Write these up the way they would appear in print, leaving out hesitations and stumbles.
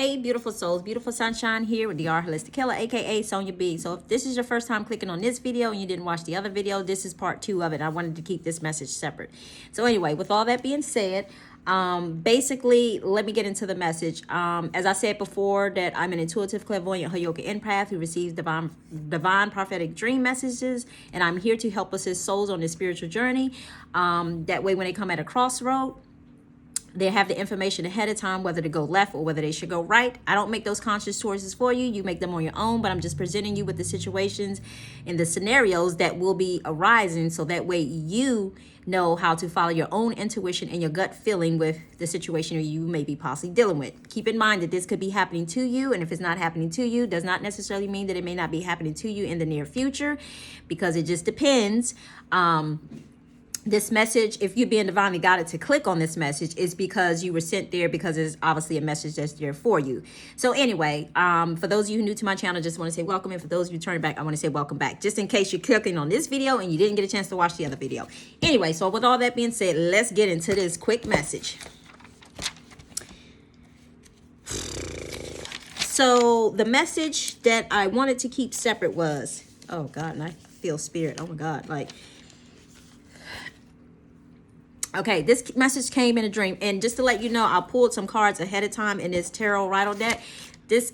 Hey, beautiful souls, beautiful sunshine here with DR Holistic Killer, aka Sonya B. So if this is your first time clicking on this video and you didn't watch the other video, this is part 2 of it. I wanted to keep this message separate. So anyway, with all that being said, basically, let me get into the message. As I said before, that I'm an intuitive, clairvoyant, Hoyoka empath who receives divine prophetic dream messages, and I'm here to help us as souls on this spiritual journey. That way, when they come at a crossroad, they have the information ahead of time, whether to go left or whether they should go right. I don't make those conscious choices for you. You make them on your own, but I'm just presenting you with the situations and the scenarios that will be arising, so that way you know how to follow your own intuition and your gut feeling with the situation you may be possibly dealing with. Keep in mind that this could be happening to you, and if it's not happening to you, does not necessarily mean that it may not be happening to you in the near future, because it just depends. This message, if you're being divinely guided to click on this message, is because you were sent there, because it's obviously a message that's there for you. So anyway, for those of you who are new to my channel, I just want to say welcome. And for those of you turning back, I want to say welcome back, just in case you're clicking on this video and you didn't get a chance to watch the other video. Anyway, so with all that being said, let's get into this quick message. So the message that I wanted to keep separate was, oh God, and I feel spirit. Oh my God, like, okay, this message came in a dream. And just to let you know, I pulled some cards ahead of time in this tarot riddle deck.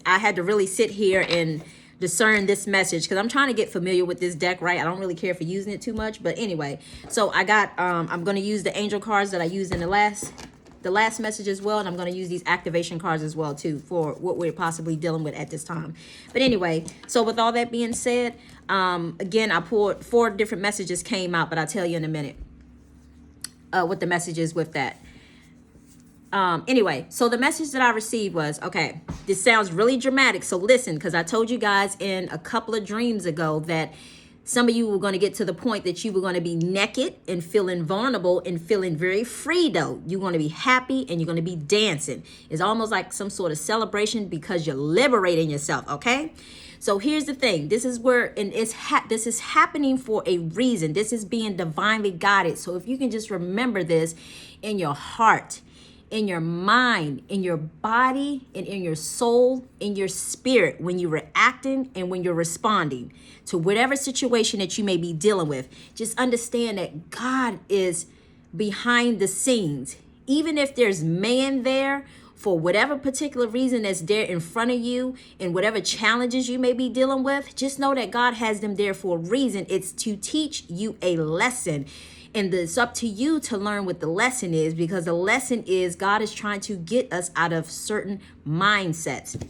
I had to really sit here and discern this message, because I'm trying to get familiar with this deck, right? I don't really care for using it too much. But anyway, so I got, I'm going to use the angel cards that I used in the last message as well. And I'm going to use these activation cards as well, too, for what we're possibly dealing with at this time. But anyway, so with all that being said, again, I pulled 4 different messages came out, but I'll tell you in a minute what the message is with that. Anyway, so the message that I received was, okay, this sounds really dramatic, so listen, because I told you guys in a couple of dreams ago that some of you were going to get to the point that you were going to be naked and feeling vulnerable and feeling very free, though. You're going to be happy and you're going to be dancing. It's almost like some sort of celebration, because you're liberating yourself, okay? So here's the thing. This is where, and this is happening for a reason. This is being divinely guided. So if you can just remember this in your heart, in your mind, in your body, and in your soul, in your spirit, when you're reacting and when you're responding to whatever situation that you may be dealing with, just understand that God is behind the scenes. Even if there's man there, for whatever particular reason that's there in front of you, and whatever challenges you may be dealing with, just know that God has them there for a reason. It's to teach you a lesson. And it's up to you to learn what the lesson is, because the lesson is God is trying to get us out of certain mindsets.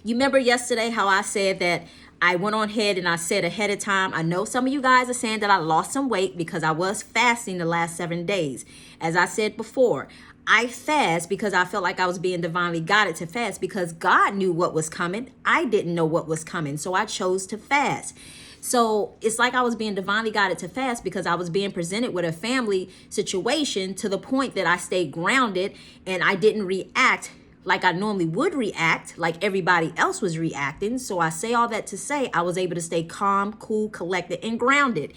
You remember yesterday how I said that I went on ahead and I said ahead of time, I know some of you guys are saying that I lost some weight because I was fasting the last 7 days. As I said before, I fast because I felt like I was being divinely guided to fast, because God knew what was coming. I didn't know what was coming, so I chose to fast. So it's like I was being divinely guided to fast because I was being presented with a family situation, to the point that I stayed grounded and I didn't react like I normally would react, like everybody else was reacting. So I say all that to say I was able to stay calm, cool, collected, and grounded.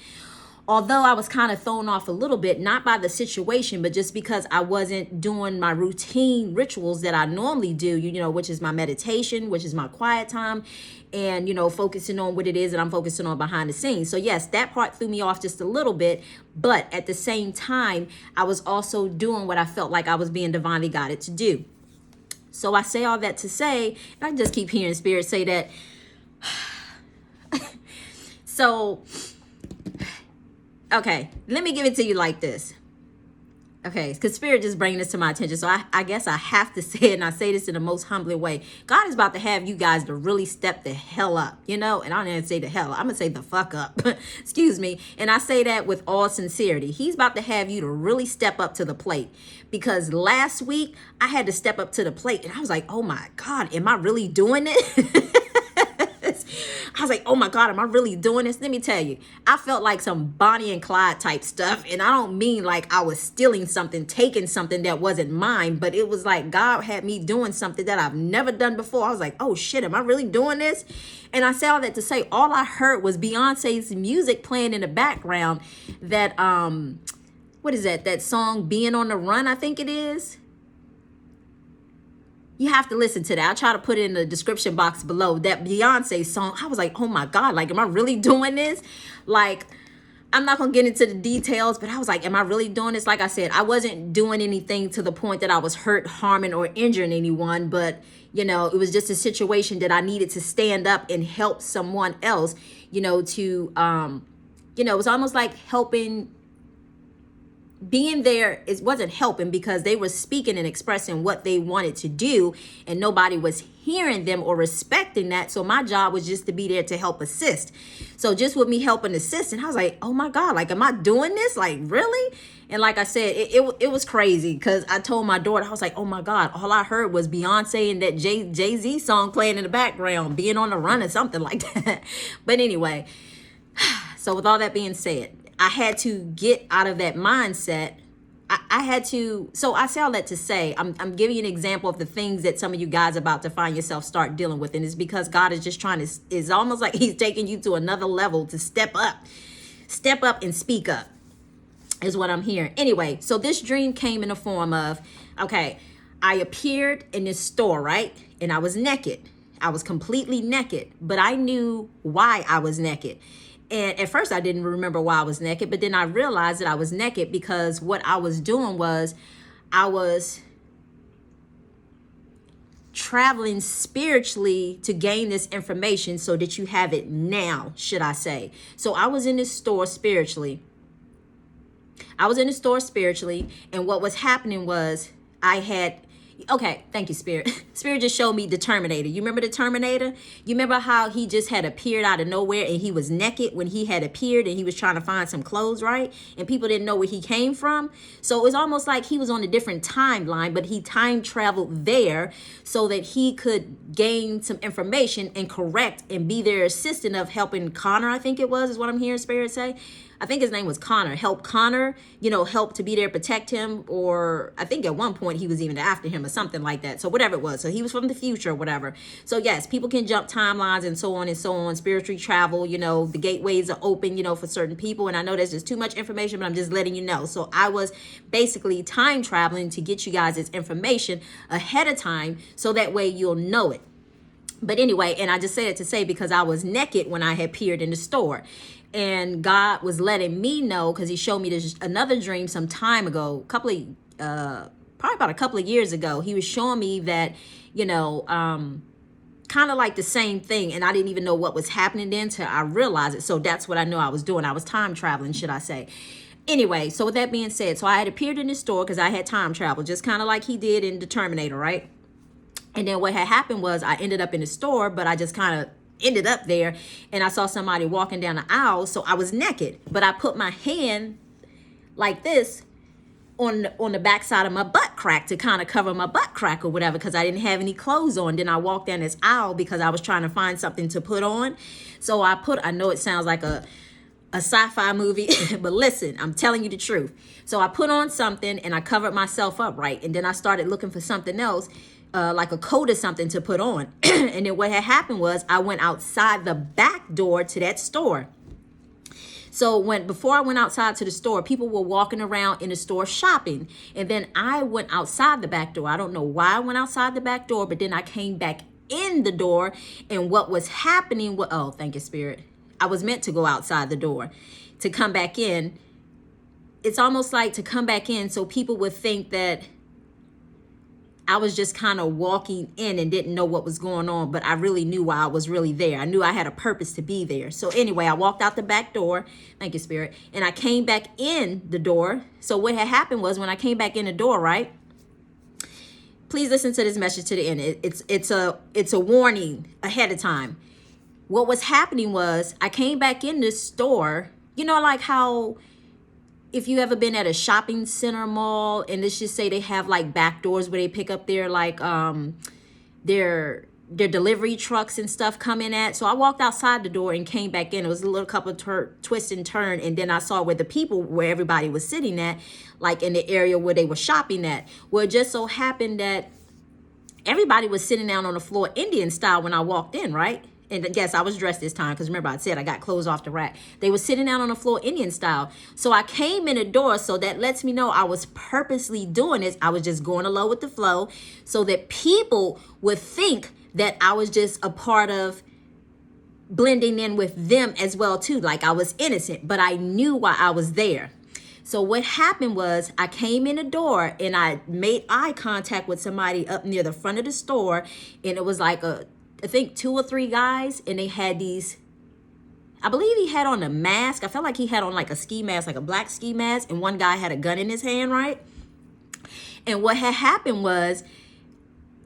Although I was kind of thrown off a little bit, not by the situation, but just because I wasn't doing my routine rituals that I normally do, you know, which is my meditation, which is my quiet time, and, you know, focusing on what it is that I'm focusing on behind the scenes. So yes, that part threw me off just a little bit, but at the same time, I was also doing what I felt like I was being divinely guided to do. So I say all that to say, and I just keep hearing spirit say that. So, okay, let me give it to you like this. Okay, because spirit just bringing this to my attention. So I guess I have to say it, and I say this in the most humbling way. God is about to have you guys to really step the hell up, you know? And I didn't say the hell. I'm going to say the fuck up. Excuse me. And I say that with all sincerity. He's about to have you to really step up to the plate. Because last week, I had to step up to the plate. And I was like, oh my God, am I really doing it? I was like, oh my God, am I really doing this? Let me tell you, I felt like some Bonnie and Clyde type stuff. And I don't mean like I was stealing something, taking something that wasn't mine, but it was like God had me doing something that I've never done before. I was like, oh shit, am I really doing this? And I say all that to say, all I heard was Beyonce's music playing in the background. That, what is that? That song, Being on the Run, I think it is. You have to listen to that. I'll try to put it in the description box below. That Beyonce song, I was like, oh my God, like, am I really doing this? Like, I'm not going to get into the details, but I was like, am I really doing this? Like I said, I wasn't doing anything to the point that I was hurt, harming, or injuring anyone. But, you know, it was just a situation that I needed to stand up and help someone else, you know, to, you know, it was almost like helping. Being there, it wasn't helping because they were speaking and expressing what they wanted to do, and nobody was hearing them or respecting that. So my job was just to be there to help assist. So just with me helping assist, and I was like, oh my God, like, am I doing this? Like, really? And like I said, it was crazy because I told my daughter, I was like, oh my God, all I heard was Beyonce and that Jay-Z song playing in the background, being on the run or something like that. But anyway, so with all that being said, I had to get out of that mindset. I had to, so I say all that to say, I'm giving you an example of the things that some of you guys are about to find yourself start dealing with. And it's because God is just trying to, it's almost like he's taking you to another level to step up and speak up is what I'm hearing. Anyway, so this dream came in the form of, okay, I appeared in this store, right? And I was naked. I was completely naked, but I knew why I was naked. And at first I didn't remember why I was naked, but then I realized that I was naked because what I was doing was I was traveling spiritually to gain this information so that you have it now, should I say. So I was in this store spiritually. And what was happening was okay, thank you, Spirit. Spirit just showed me the Terminator. You remember the Terminator? You remember how he just had appeared out of nowhere and he was naked when he had appeared and he was trying to find some clothes, right? And people didn't know where he came from. So it was almost like he was on a different timeline, but he time traveled there so that he could gain some information and correct and be their assistant of helping Connor, I think it was, is what I'm hearing Spirit say. I think his name was Connor. Help Connor, you know, help to be there, protect him. Or I think at one point he was even after him or something like that. So whatever it was. So he was from the future or whatever. So yes, people can jump timelines and so on and so on. Spiritual travel, you know, the gateways are open, you know, for certain people. And I know there's just too much information, but I'm just letting you know. So I was basically time traveling to get you guys this information ahead of time so that way you'll know it. But anyway, and I just said it to say because I was naked when I had appeared in the store. And God was letting me know because he showed me this another dream some time ago, probably about a couple of years ago. He was showing me that, you know, kind of like the same thing. And I didn't even know what was happening then till I realized it. So that's what I knew I was doing. I was time traveling, should I say. Anyway, so with that being said, so I had appeared in the store because I had time travel, just kind of like he did in the Terminator, right? And then what had happened was I ended up in the store, but I just kind of ended up there and I saw somebody walking down the aisle. So I was naked, but I put my hand like this on the backside of my butt crack to kind of cover my butt crack or whatever, because I didn't have any clothes on. Then I walked down this aisle because I was trying to find something to put on. So I know it sounds like a sci-fi movie, but listen, I'm telling you the truth. So I put on something and I covered myself up, right? And then I started looking for something else, like a coat or something to put on. And then what had happened was I went outside the back door to that store. So before I went outside to the store, people were walking around in the store shopping. And then I went outside the back door. I don't know why I went outside the back door, but then I came back in the door. And what was happening was, oh, thank you, Spirit. I was meant to go outside the door to come back in. It's almost like to come back in so people would think that I was just kind of walking in and didn't know what was going on, but I really knew why I was really there. I knew I had a purpose to be there. So anyway, I walked out the back door, thank you, Spirit, and I came back in the door. So what had happened was when I came back in the door, right? Please listen to this message to the end. It's a warning ahead of time. What was happening was I came back in this store, you know, like how if you ever been at a shopping center mall and let's just say they have like back doors where they pick up their like their delivery trucks and stuff coming at. So I walked outside the door and came back in. It was a little couple of twist and turn, and then I saw where everybody was sitting at, like in the area where they were shopping at. Well, it just so happened that everybody was sitting down on the floor Indian style when I walked in, right? And yes, I was dressed this time because remember I said I got clothes off the rack. They were sitting down on the floor Indian style. So I came in the door, so that lets me know I was purposely doing this. I was just going along with the flow so that people would think that I was just a part of blending in with them as well too, like I was innocent, but I knew why I was there. So what happened was I came in the door and I made eye contact with somebody up near the front of the store, and it was like I think 2 or 3 guys, and they had these, I believe he had on a mask. I felt like he had on like a ski mask, like a black ski mask, and one guy had a gun in his hand, right? And what had happened was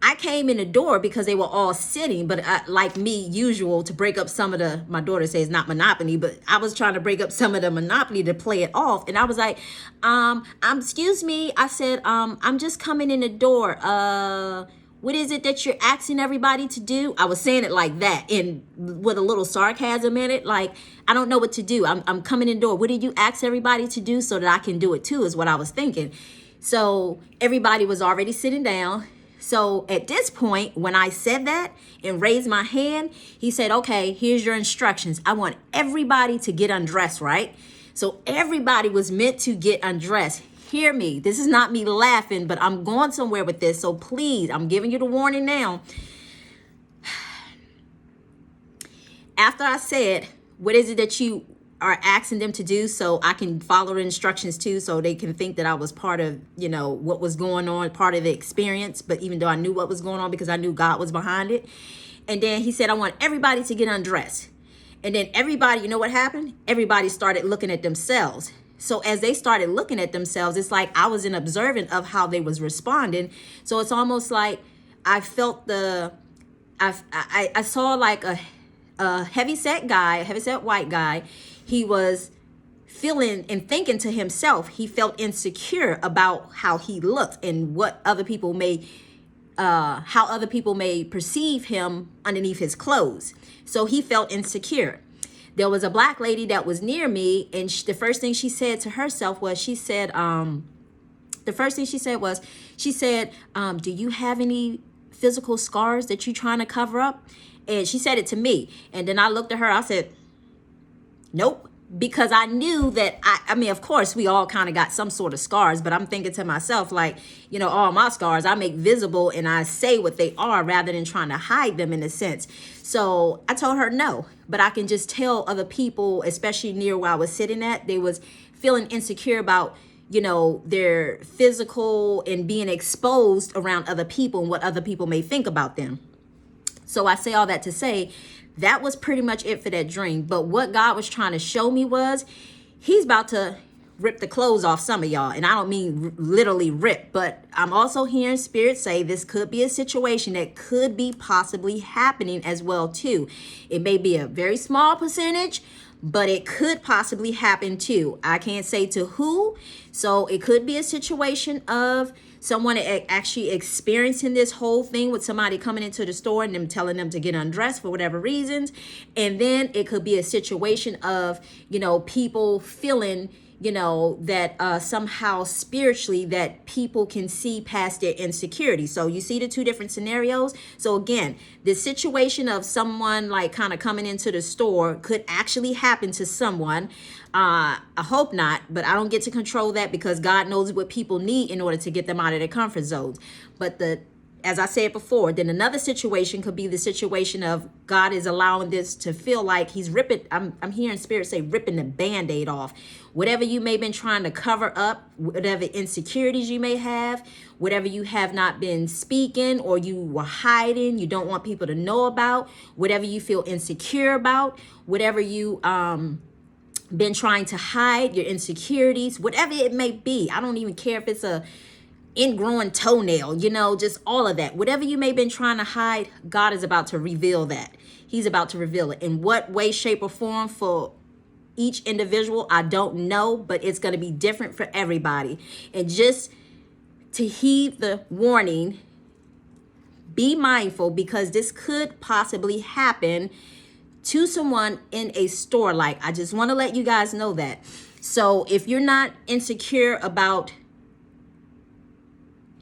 I came in the door because they were all sitting, but like me, usual, to break up some of the, my daughter says not monopoly, but I was trying to break up some of the monopoly to play it off. And I was like, excuse me. I said, I'm just coming in the door. What is it that you're asking everybody to do? I was saying it like that, and with a little sarcasm in it. Like, I don't know what to do. I'm coming in the door. What did you ask everybody to do so that I can do it too, is what I was thinking. So everybody was already sitting down. So at this point, when I said that and raised my hand, he said, okay, here's your instructions. I want everybody to get undressed, right? So everybody was meant to get undressed. Hear me. This is not me laughing, but I'm going somewhere with this. So please, I'm giving you the warning now. After I said, what is it that you are asking them to do so I can follow the instructions too, so they can think that I was part of, you know, what was going on, part of the experience, but even though I knew what was going on because I knew God was behind it. And then he said, I want everybody to get undressed. And then everybody, you know what happened? Everybody started looking at themselves. So as they started looking at themselves, it's like I was an observant of how they was responding. So it's almost like I felt I saw like a heavyset guy, a heavyset white guy. He was feeling and thinking to himself, he felt insecure about how he looked and what other people may, how other people may perceive him underneath his clothes. So he felt insecure. There was a black lady that was near me, and the first thing she said to herself was, she said, do you have any physical scars that you're trying to cover up? And she said it to me. And then I looked at her, I said, nope, because I knew that, I mean, of course, we all kind of got some sort of scars, but I'm thinking to myself, like, you know, all my scars I make visible and I say what they are rather than trying to hide them in a sense. So I told her no, but I can just tell other people, especially near where I was sitting at, they was feeling insecure about, you know, their physical and being exposed around other people and what other people may think about them. So I say all that to say, that was pretty much it for that dream. But what God was trying to show me was he's about to rip the clothes off some of y'all. And I don't mean literally rip, but I'm also hearing spirit say this could be a situation that could be possibly happening as well too. It may be a very small percentage, but it could possibly happen too. I can't say to who. So it could be a situation of someone actually experiencing this whole thing with somebody coming into the store and them telling them to get undressed for whatever reasons. And then it could be a situation of, you know, people feeling, you know, that somehow spiritually that people can see past their insecurities. So you see the 2 different scenarios. So again, the situation of someone like kind of coming into the store could actually happen to someone. I hope not, but I don't get to control that because God knows what people need in order to get them out of their comfort zones. But as I said before, then another situation could be the situation of God is allowing this to feel like he's ripping, I'm hearing spirit say ripping the band-aid off. Whatever you may have been trying to cover up, whatever insecurities you may have, whatever you have not been speaking or you were hiding, you don't want people to know about, whatever you feel insecure about, whatever you been trying to hide, your insecurities, whatever it may be. I don't even care if it's a ingrowing toenail, you know, just all of that. Whatever you may have been trying to hide, God is about to reveal that. He's about to reveal it. In what way, shape, or form for each individual, I don't know, but it's going to be different for everybody. And just to heed the warning, be mindful because this could possibly happen to someone in a store. Like, I just want to let you guys know that. So if you're not insecure about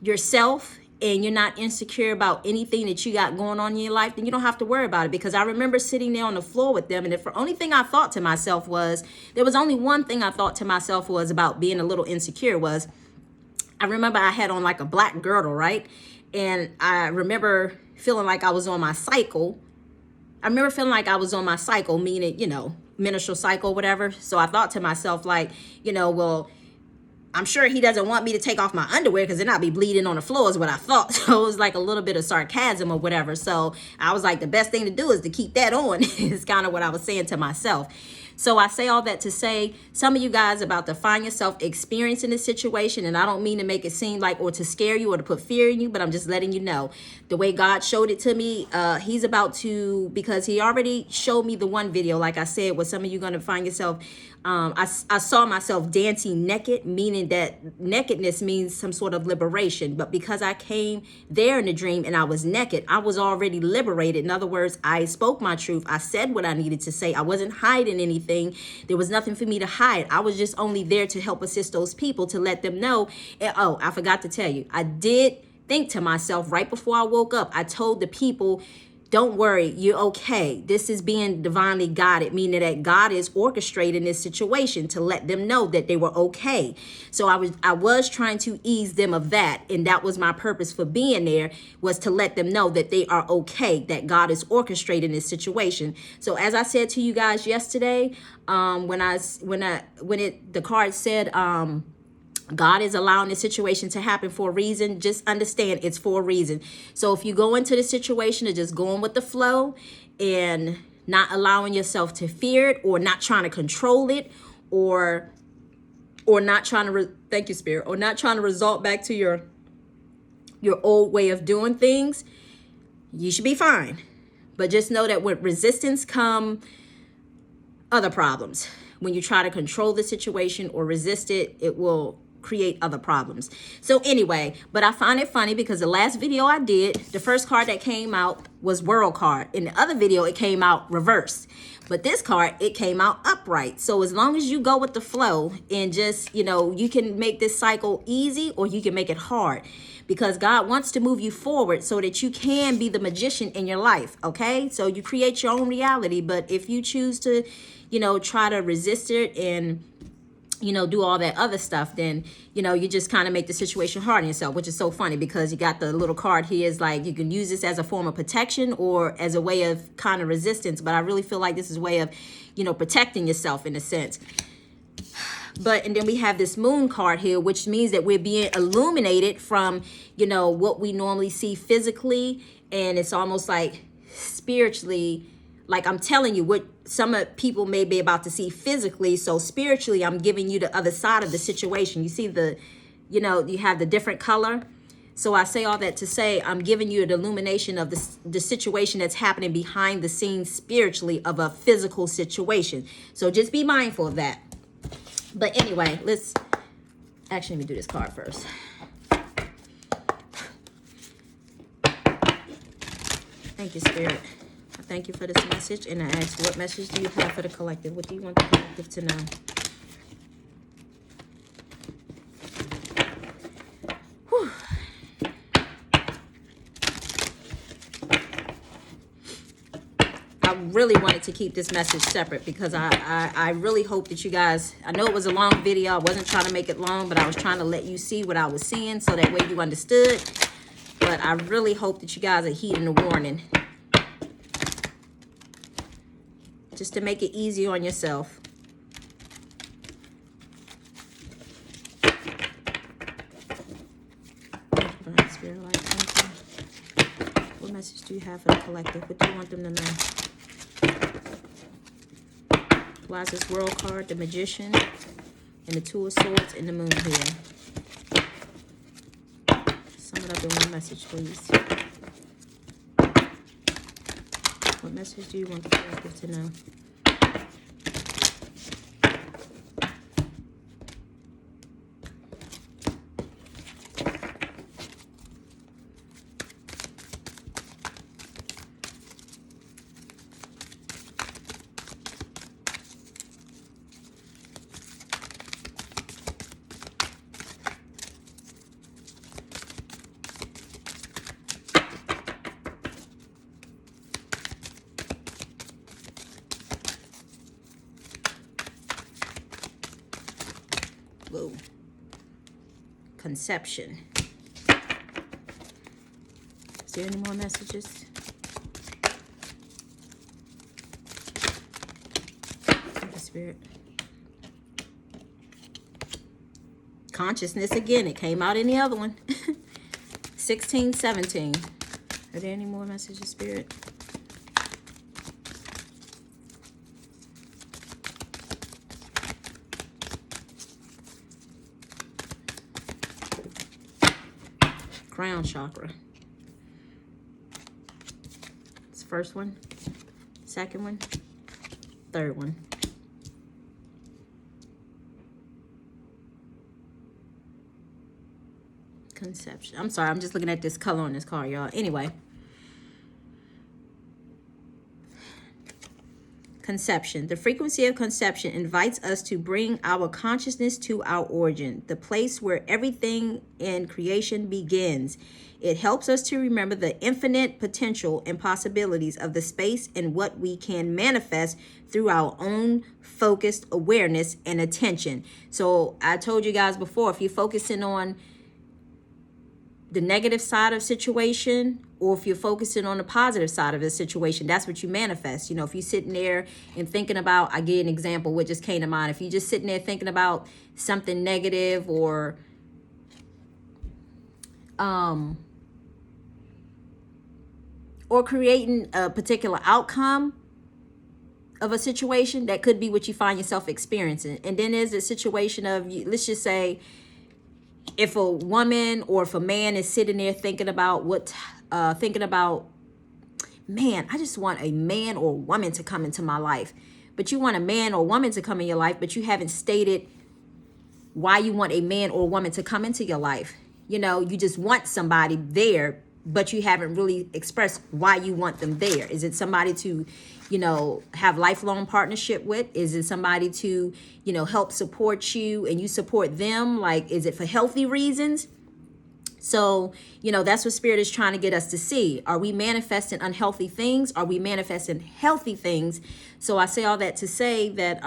yourself and you're not insecure about anything that you got going on in your life, then you don't have to worry about it. Because I remember sitting there on the floor with them, and the only thing I thought to myself was, there was only one thing I thought to myself was about being a little insecure was, I remember I had on like a black girdle, right? And I remember feeling like I was on my cycle. I remember feeling like I was on my cycle, meaning, you know, menstrual cycle, whatever. So I thought to myself, like, you know, well, I'm sure he doesn't want me to take off my underwear because then I'd be bleeding on the floor is what I thought. So it was like a little bit of sarcasm or whatever. So I was like, the best thing to do is to keep that on is kind of what I was saying to myself. So I say all that to say, some of you guys about to find yourself experiencing this situation, and I don't mean to make it seem like, or to scare you or to put fear in you, but I'm just letting you know the way God showed it to me. He's about to, because he already showed me the one video, like I said, where some of you going to find yourself, I saw myself dancing naked, meaning that nakedness means some sort of liberation. But because I came there in the dream and I was naked, I was already liberated. In other words, I spoke my truth. I said what I needed to say. I wasn't hiding anything. There was nothing for me to hide. I was just only there to help assist those people, to let them know. And, oh, I forgot to tell you, I did think to myself right before I woke up, I told the people, don't worry, you're okay. This is being divinely guided, meaning that God is orchestrating this situation to let them know that they were okay. So I was trying to ease them of that. And that was my purpose for being there, was to let them know that they are okay, that God is orchestrating this situation. So as I said to you guys yesterday, when the card said, God is allowing this situation to happen for a reason. Just understand it's for a reason. So if you go into the situation of just going with the flow and not allowing yourself to fear it, or not trying to control it, or not trying to, thank you, Spirit, or not trying to resort back to your old way of doing things, you should be fine. But just know that with resistance come other problems. When you try to control the situation or resist it, it will create other problems. So anyway, but I find it funny because the last video I did, the first card that came out was World card. In the other video, it came out reversed. But this card, it came out upright. So as long as you go with the flow and just, you know, you can make this cycle easy or you can make it hard. Because God wants to move you forward so that you can be the magician in your life, okay? So you create your own reality. But if you choose to, you know, try to resist it and, you know, do all that other stuff, then, you know, you just kind of make the situation hard on yourself, which is so funny because you got the little card here is like, you can use this as a form of protection or as a way of kind of resistance. But I really feel like this is a way of, you know, protecting yourself in a sense. But, and then we have this moon card here, which means that we're being illuminated from, you know, what we normally see physically. And it's almost like spiritually, like I'm telling you what some people may be about to see physically. So spiritually, I'm giving you the other side of the situation. You see the, you know, you have the different color. So I say all that to say, I'm giving you an illumination of the situation that's happening behind the scenes spiritually of a physical situation. So just be mindful of that. But anyway, let's actually, let me do this card first. Thank you, Spirit. I thank you for this message. And I ask, what message do you have for the collective? What do you want the collective to know? Whew. I really wanted to keep this message separate because I really hope that you guys, I know it was a long video. I wasn't trying to make it long, but I was trying to let you see what I was seeing so that way you understood. But I really hope that you guys are heeding the warning. Just to make it easy on yourself. Spirit light, thank you. What message do you have for the collective? What do you want them to know? Applies this World card, the Magician, and the Two of Swords, and the Moon here. Sum it up in one message, please. What message do you want the collective to know? conception. Is there any more messages? Spirit. Consciousness again. It came out in the other one. 16, 17. Are there any more messages, Spirit? Crown chakra. It's the first one, second one, third one. Conception. I'm sorry, I'm just looking at this color on this card, y'all. Anyway. Conception. The frequency of conception invites us to bring our consciousness to our origin, the place where everything in creation begins. It helps us to remember the infinite potential and possibilities of the space and what we can manifest through our own focused awareness and attention. So I told you guys before, if you're focusing on the negative side of situation, or if you're focusing on the positive side of the situation, that's what you manifest. You know, if you're sitting there and thinking about, I gave an example what just came to mind. If you're just sitting there thinking about something negative or creating a particular outcome of a situation, that could be what you find yourself experiencing. And then there's a situation of, let's just say, if a woman or if a man is sitting there thinking about man, I just want a man or woman to come into my life. But you want a man or woman to come in your life, but you haven't stated why you want a man or woman to come into your life. You know, you just want somebody there, but you haven't really expressed why you want them there. Is it somebody to, you know, have lifelong partnership with? Is it somebody to, you know, help support you and you support them? Like, is it for healthy reasons? So, you know, that's what Spirit is trying to get us to see. Are we manifesting unhealthy things? Are we manifesting healthy things? So I say all that to say that,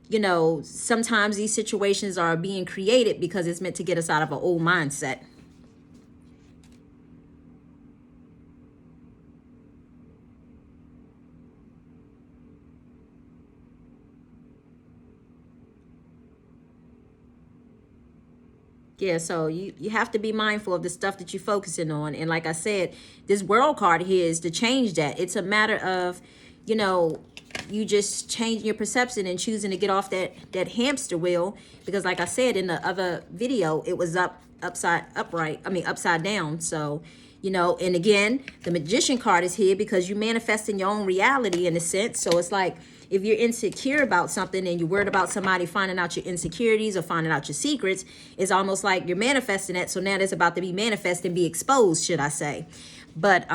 you know, sometimes these situations are being created because it's meant to get us out of an old mindset. Yeah, so you have to be mindful of the stuff that you're focusing on. And like I said, this world card here is to change that. It's a matter of, you know, you just changing your perception and choosing to get off that hamster wheel. Because like I said in the other video, it was upside down. So, you know, and again, the Magician card is here because you manifesting your own reality in a sense. So it's like, if you're insecure about something and you're worried about somebody finding out your insecurities or finding out your secrets, it's almost like you're manifesting it. So now it's about to be manifest and be exposed, should I say. But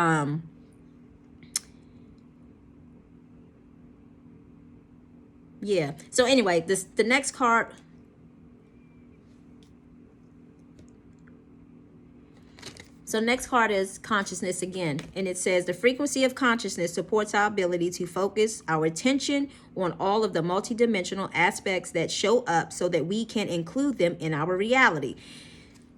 yeah. So anyway, the next card. So next card is consciousness again. And it says the frequency of consciousness supports our ability to focus our attention on all of the multidimensional aspects that show up so that we can include them in our reality.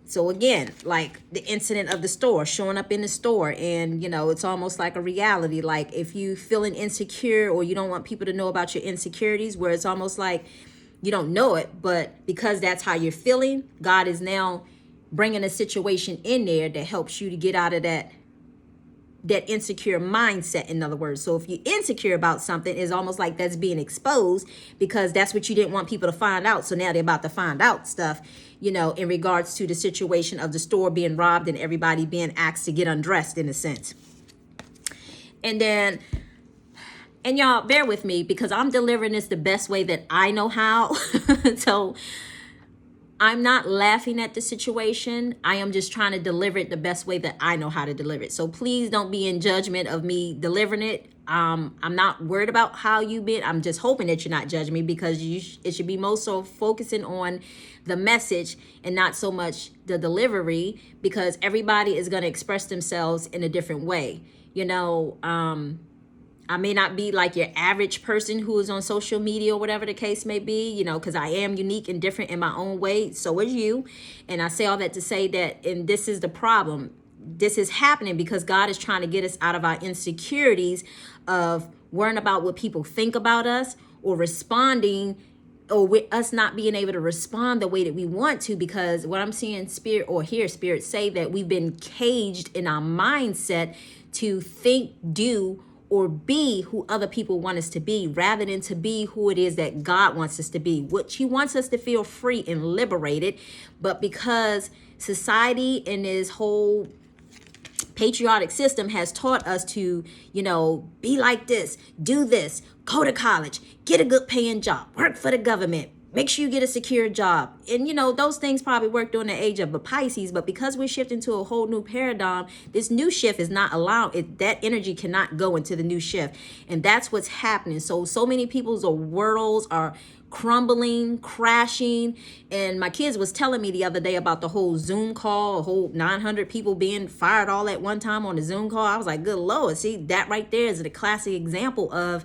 So again, like the incident of the store, showing up in the store, and, you know, it's almost like a reality. Like if you feeling insecure or you don't want people to know about your insecurities, where it's almost like you don't know it, but because that's how you're feeling, God is now bringing a situation in there that helps you to get out of that insecure mindset, in other words. So if you're insecure about something, it's almost like that's being exposed because that's what you didn't want people to find out. So now they're about to find out stuff, you know, in regards to the situation of the store being robbed and everybody being asked to get undressed in a sense. And then, and y'all bear with me because I'm delivering this the best way that I know how. So I'm not laughing at the situation. I am just trying to deliver it the best way that I know how to deliver it. So please don't be in judgment of me delivering it. I'm not worried about how you've been. I'm just hoping that you're not judging me because it should be most so focusing on the message and not so much the delivery, because everybody is going to express themselves in a different way. You know, I may not be like your average person who is on social media or whatever the case may be, you know, because I am unique and different in my own way. So is you. And I say all that to say that, and this is the problem. This is happening because God is trying to get us out of our insecurities of worrying about what people think about us, or responding, or with us not being able to respond the way that we want to, because what I'm seeing spirit, or hear spirit say, that we've been caged in our mindset to think, do, or be who other people want us to be, rather than to be who it is that God wants us to be, which he wants us to feel free and liberated. But because society and this whole patriotic system has taught us to, you know, be like this, do this, go to college, get a good paying job, work for the government, make sure you get a secure job. And, you know, those things probably work during the age of a Pisces, but because we're shifting to a whole new paradigm, this new shift is not allowed. That energy cannot go into the new shift. And that's what's happening. So many people's worlds are crumbling, crashing. And my kids was telling me the other day about the whole Zoom call, a whole 900 people being fired all at one time on the Zoom call. I was like, good Lord. See, that right there is a classic example of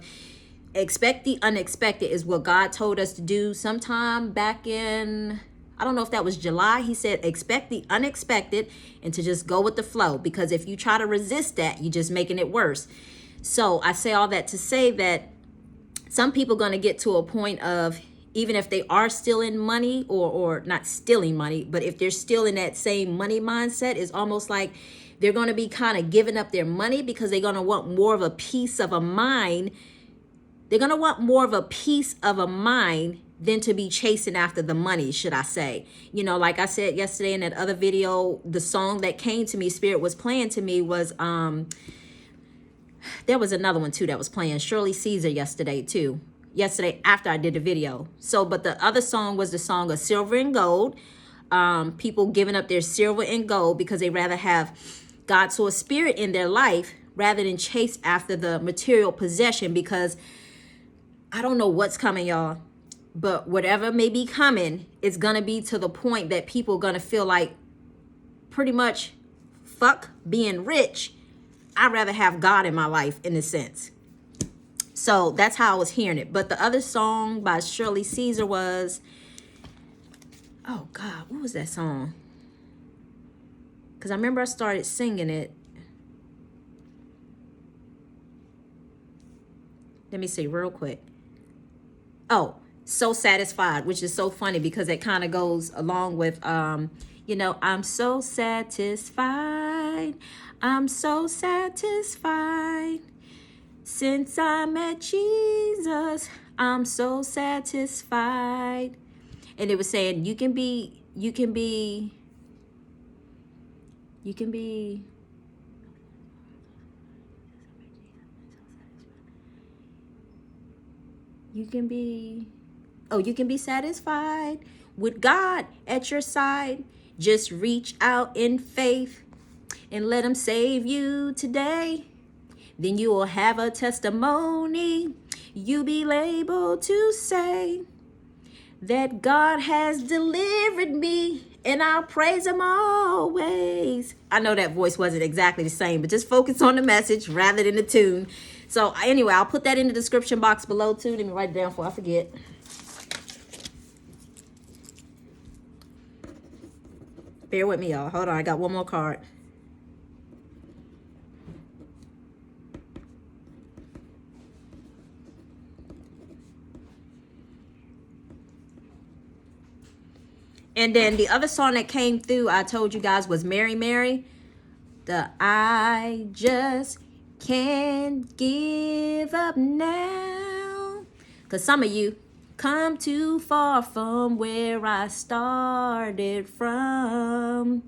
expect the unexpected is what God told us to do sometime back in, I don't know if that was July. He said, expect the unexpected and to just go with the flow. Because if you try to resist that, you're just making it worse. So I say all that to say that some people are going to get to a point of, even if they are still in money, or not stealing money, but if they're still in that same money mindset, it's almost like they're going to be kind of giving up their money because they're going to want more of a piece of a mind. They're going to want more of a piece of a mind than to be chasing after the money, should I say. You know, like I said yesterday in that other video, the song that came to me, Spirit was playing to me, was, there was another one too that was playing, Shirley Caesar, yesterday after I did the video. So, but the other song was the song of Silver and Gold. People giving up their silver and gold because they rather have God source spirit in their life rather than chase after the material possession. Because I don't know what's coming, y'all, but whatever may be coming, it's going to be to the point that people are going to feel like, pretty much, fuck being rich. I'd rather have God in my life, in a sense. So that's how I was hearing it. But the other song by Shirley Caesar was, oh God, what was that song? Because I remember I started singing it. Let me see real quick. Oh, So Satisfied, which is so funny because it kind of goes along with, you know, I'm so satisfied. I'm so satisfied. Since I met Jesus, I'm so satisfied. And it was saying, you can be, you can be, oh, you can be satisfied with God at your side. Just reach out in faith and let him save you today. Then you will have a testimony. You'll be able to say that God has delivered me, and I'll praise him always. I know that voice wasn't exactly the same, but just focus on the message rather than the tune. So anyway, I'll put that in the description box below too. Let me write it down before I forget. Bear with me, y'all. Hold on, I got one more card. And then the other song that came through, I told you guys, was Mary Mary. The I just can't give up now. Because some of you come too far from where I started from.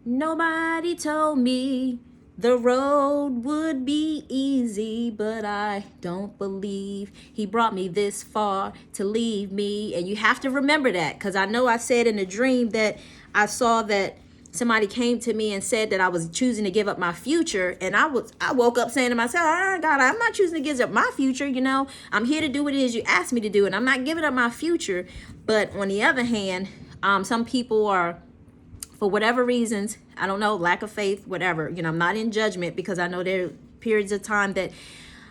Nobody told me the road would be easy, but I don't believe he brought me this far to leave me. And you have to remember that, because I know I said in a dream that I saw that somebody came to me and said that I was choosing to give up my future. And I woke up saying to myself, oh, God, I'm not choosing to give up my future. You know, I'm here to do what it is you asked me to do, and I'm not giving up my future. But on the other hand, some people are, for whatever reasons, I don't know, lack of faith, whatever, you know, I'm not in judgment, because I know periods of time that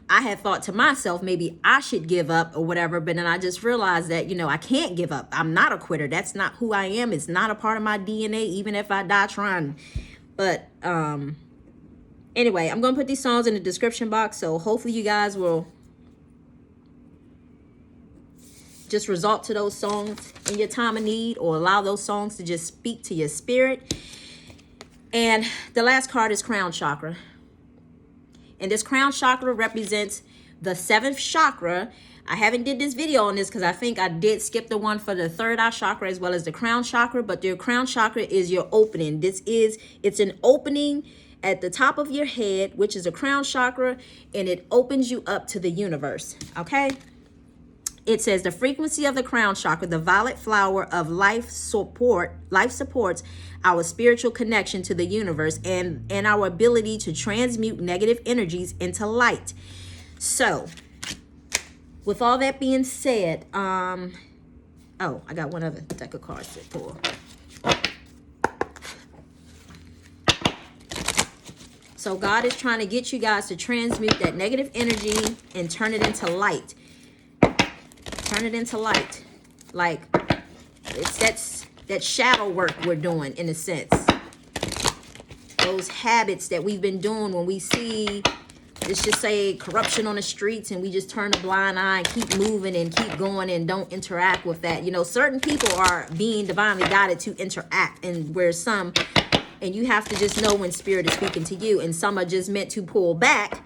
I had thought to myself, maybe I should give up or whatever. But then I just realized that, you know, I can't give up. I'm not a quitter. That's not who I am. It's not a part of my DNA, even if I die trying. But anyway, I'm going to put these songs in the description box. So hopefully you guys will just resort to those songs in your time of need, or allow those songs to just speak to your spirit. And the last card is crown chakra. And this crown chakra represents the 7th chakra. I haven't did this video on this because I think I did skip the one for the 3rd eye chakra as well as the crown chakra. But your crown chakra is your opening. It's an opening at the top of your head, which is a crown chakra, and it opens you up to the universe. Okay? It says the frequency of the crown chakra, the violet flower of life supports our spiritual connection to the universe and our ability to transmute negative energies into light. So, with all that being said, oh, I got one other deck of cards to pull. So God is trying to get you guys to transmute that negative energy and turn it into light. Turn it into light. Like, it's that shadow work we're doing, in a sense. Those habits that we've been doing when we see, let's just say, corruption on the streets, and we just turn a blind eye and keep moving and keep going and don't interact with that. You know, certain people are being divinely guided to interact, and where some, and you have to just know when spirit is speaking to you, and some are just meant to pull back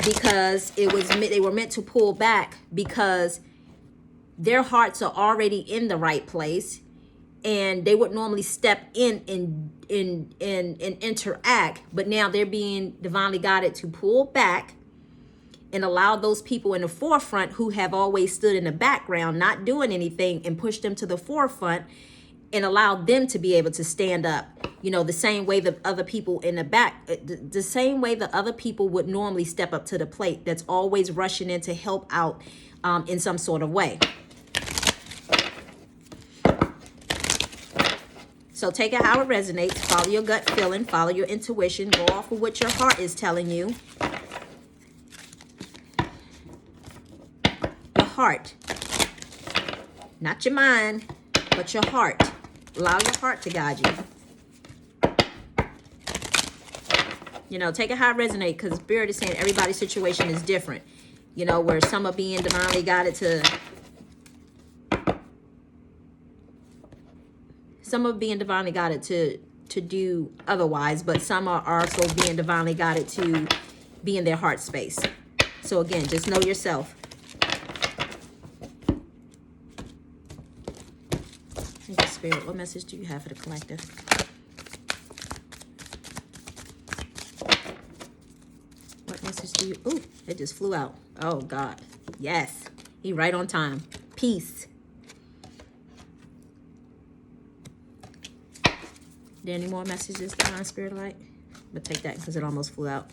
because they were meant to pull back because their hearts are already in the right place, and they would normally step in and interact, but now they're being divinely guided to pull back and allow those people in the forefront who have always stood in the background not doing anything, and push them to the forefront and allow them to be able to stand up, you know, the same way the other people in the back, the same way the other people would normally step up to the plate, that's always rushing in to help out in some sort of way. So take it how it resonates. Follow your gut feeling. Follow your intuition. Go off of what your heart is telling you. Your heart. Not your mind, but your heart. Allow your heart to guide you. You know, take it how it resonates, because Spirit is saying everybody's situation is different. You know, where some are being divinely guided to... Some are being divinely guided to do otherwise, but some are also being divinely guided to be in their heart space. So again, just know yourself. Thank you, Spirit. What message do you have for the collective? What message do you... Ooh, it just flew out. Oh, God. Yes. He right on time. Peace. There any more messages, Divine Spirit Light? But take that because it almost flew out.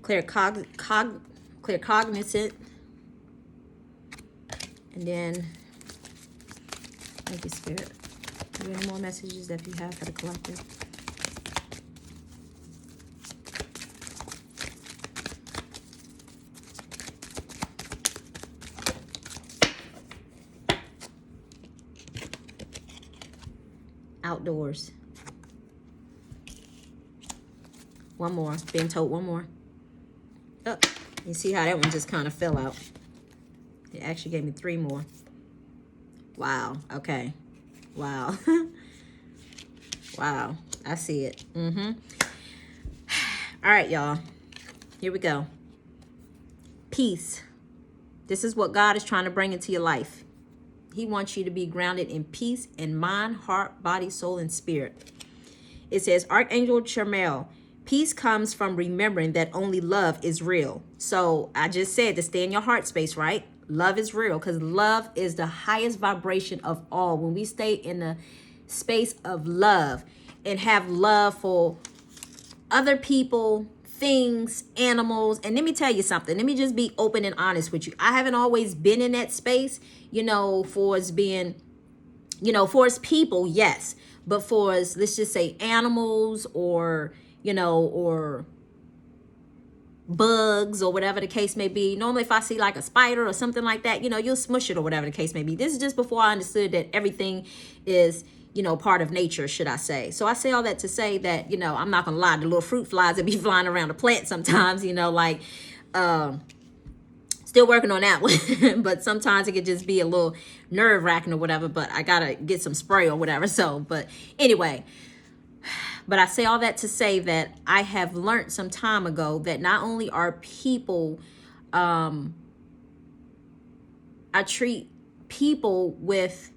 Clear cognizant. And then, thank you, Spirit. Are there any more messages that you have for the collective? Outdoors. One more. Being told one more. Oh, you see how that one just kind of fell out. It actually gave me 3 more. Wow. Okay. Wow. Wow. I see it. All right, y'all. Here we go. Peace. This is what God is trying to bring into your life. He wants you to be grounded in peace in mind, heart, body, soul, and spirit. It says, Archangel Chamuel, peace comes from remembering that only love is real. So I just said to stay in your heart space, right? Love is real, because love is the highest vibration of all. When we stay in the space of love and have love for other people, things, animals. And let me tell you something. Let me just be open and honest with you. I haven't always been in that space, you know, for us being, you know, for us people, yes. But for us, let's just say animals or, you know, or bugs or whatever the case may be. Normally if I see like a spider or something like that, you know, you'll smush it or whatever the case may be. This is just before I understood that everything is, you know, part of nature, should I say. So I say all that to say that, you know, I'm not gonna lie, the little fruit flies that be flying around the plant sometimes, you know, like still working on that one. But sometimes it could just be a little nerve-wracking or whatever, but I gotta get some spray or whatever. So, but anyway, but I say all that to say that I have learned some time ago that not only are people, I treat people with,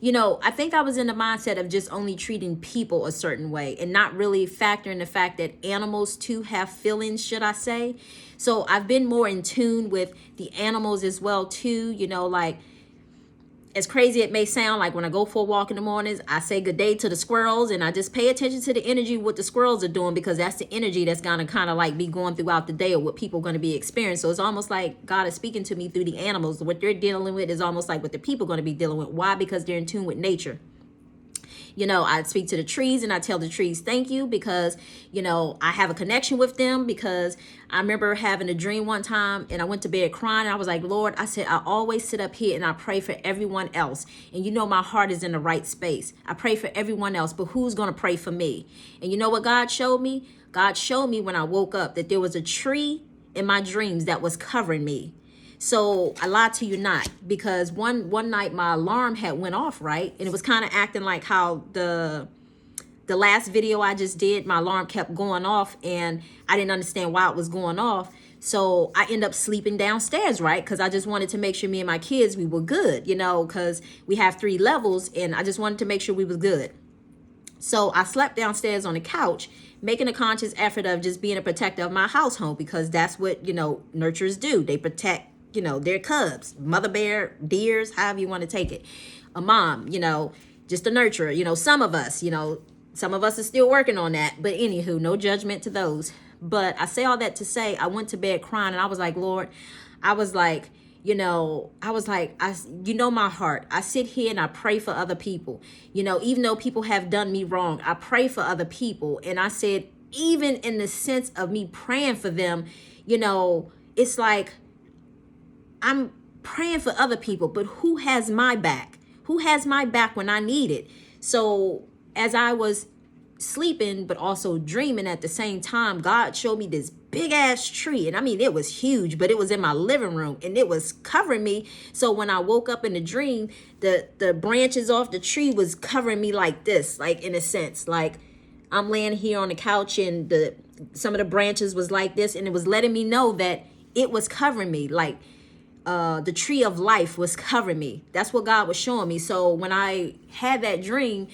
you know, I think I was in the mindset of just only treating people a certain way and not really factoring the fact that animals too have feelings, should I say. So I've been more in tune with the animals as well too, you know, like, as crazy it may sound, like when I go for a walk in the mornings, I say good day to the squirrels and I just pay attention to the energy, what the squirrels are doing, because that's the energy that's going to kind of like be going throughout the day or what people are going to be experiencing. So it's almost like God is speaking to me through the animals. What they're dealing with is almost like what the people are going to be dealing with. Why? Because they're in tune with nature. You know, I speak to the trees and I tell the trees thank you because, you know, I have a connection with them. Because I remember having a dream one time and I went to bed crying and I was like, Lord, I said, I always sit up here and I pray for everyone else. And you know, my heart is in the right space. I pray for everyone else, but who's going to pray for me? And you know what God showed me? God showed me when I woke up that there was a tree in my dreams that was covering me. So I lied to you not, because one night my alarm had went off, right? And it was kind of acting like how the last video I just did, my alarm kept going off and I didn't understand why it was going off. So I ended up sleeping downstairs, right? Because I just wanted to make sure me and my kids, we were good, you know, because we have 3 levels and I just wanted to make sure we was good. So I slept downstairs on the couch, making a conscious effort of just being a protector of my household, because that's what, you know, nurturers do. They protect, you know, their cubs, mother bear, deers, however you want to take it. A mom, you know, just a nurturer. You know, some of us, you know, some of us are still working on that. But anywho, no judgment to those. But I say all that to say, I went to bed crying and I was like, Lord, I was like, you know, you know my heart. I sit here and I pray for other people. You know, even though people have done me wrong, I pray for other people. And I said, even in the sense of me praying for them, you know, it's like, I'm praying for other people, but who has my back? Who has my back when I need it? So as I was sleeping, but also dreaming at the same time, God showed me this big ass tree. And I mean, it was huge, but it was in my living room and it was covering me. So when I woke up in the dream, the branches off the tree was covering me like this, like in a sense, like I'm laying here on the couch and some of the branches was like this. And it was letting me know that it was covering me, like the tree of life was covering me. That's what God was showing me. So when I had that dream,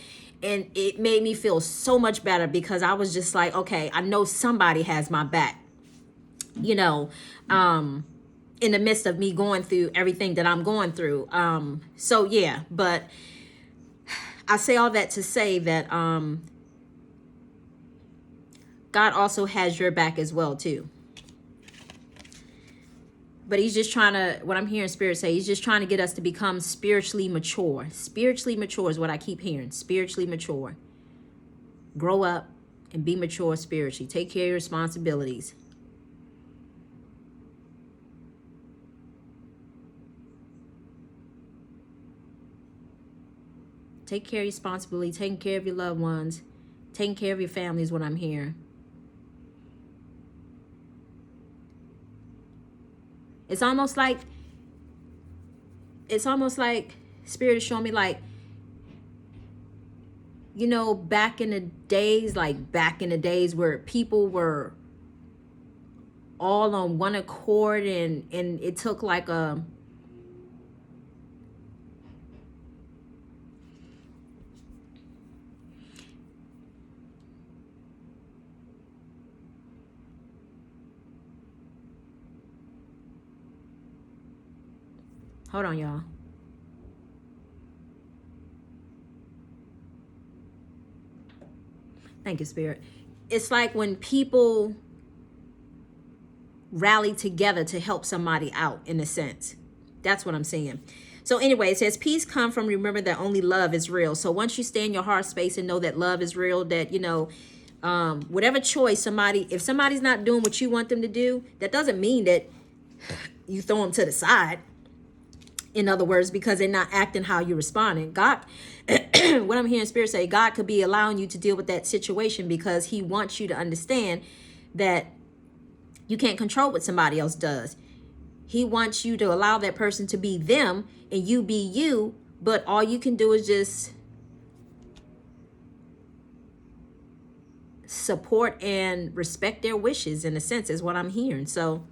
and it made me feel so much better, because I was just like, okay, I know somebody has my back, you know, in the midst of me going through everything that I'm going through. So yeah, but I say all that to say that God also has your back as well too. But he's just trying to, what I'm hearing Spirit say, he's just trying to get us to become spiritually mature. Spiritually mature is what I keep hearing. Spiritually mature. Grow up and be mature spiritually. Take care of your responsibilities. Take care of your responsibility. Taking care of your loved ones. Taking care of your family is what I'm hearing. It's almost like Spirit is showing me, like, you know, back in the days where people were all on one accord and it took like a, hold on, y'all. Thank you, Spirit. It's like when people rally together to help somebody out, in a sense. That's what I'm saying. So anyway, it says, peace come from remember that only love is real. So once you stay in your heart space and know that love is real, that, you know, Whatever choice if somebody's not doing what you want them to do, that doesn't mean that you throw them to the side. In other words, because they're not acting how you're responding. God, what I'm hearing Spirit say, God could be allowing you to deal with that situation because he wants you to understand that you can't control what somebody else does. He wants you to allow that person to be them and you be you, but all you can do is just support and respect their wishes, in a sense, is what I'm hearing. So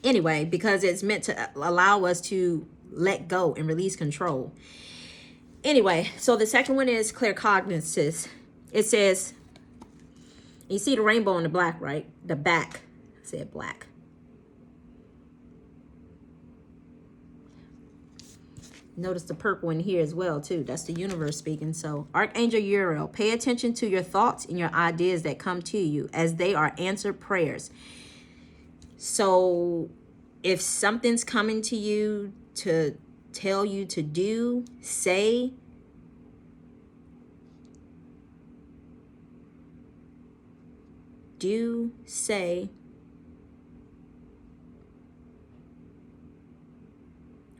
anyway, because it's meant to allow us to let go and release control. Anyway, so the second one is claircognizance. It says, you see the rainbow in the black, right? The back. I said black. Notice the purple in here as well, too. That's the universe speaking. So, Archangel Uriel, pay attention to your thoughts and your ideas that come to you, as they are answered prayers. So, if something's coming to you to tell you to do, say,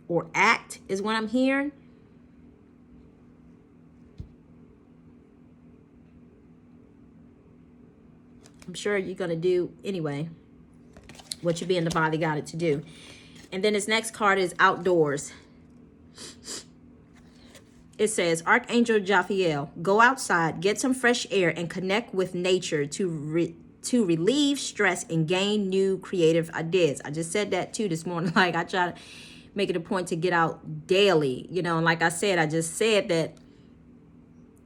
or act is what I'm hearing. I'm sure you're going to do anyway what you being divinely guided to do. And then this next card is outdoors. It says, Archangel Jophiel, go outside, get some fresh air, and connect with nature to relieve stress and gain new creative ideas. I just said that too this morning. Like, I try to make it a point to get out daily, you know, and like I said, I just said that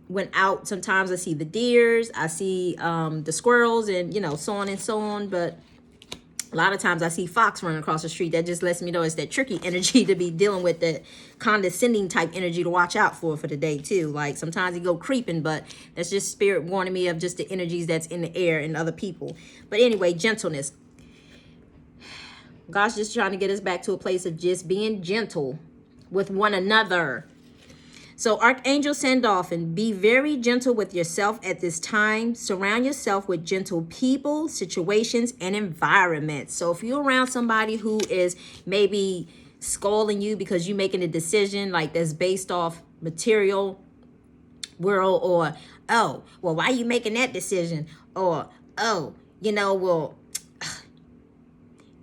when out, sometimes I see the deers, I see the squirrels, and, you know, so on and so on. But a lot of times I see fox running across the street. That just lets me know it's that tricky energy to be dealing with, that condescending type energy to watch out for the day too. Like, sometimes you go creeping, but that's just spirit warning me of just the energies that's in the air and other people. But anyway, gentleness. God's just trying to get us back to a place of just being gentle with one another. So Archangel Sandalphon, be very gentle with yourself at this time. Surround yourself with gentle people, situations, and environments. So if you're around somebody who is maybe scolding you because you're making a decision like that's based off material world, or, oh, well, why are you making that decision? Or, oh, you know, well,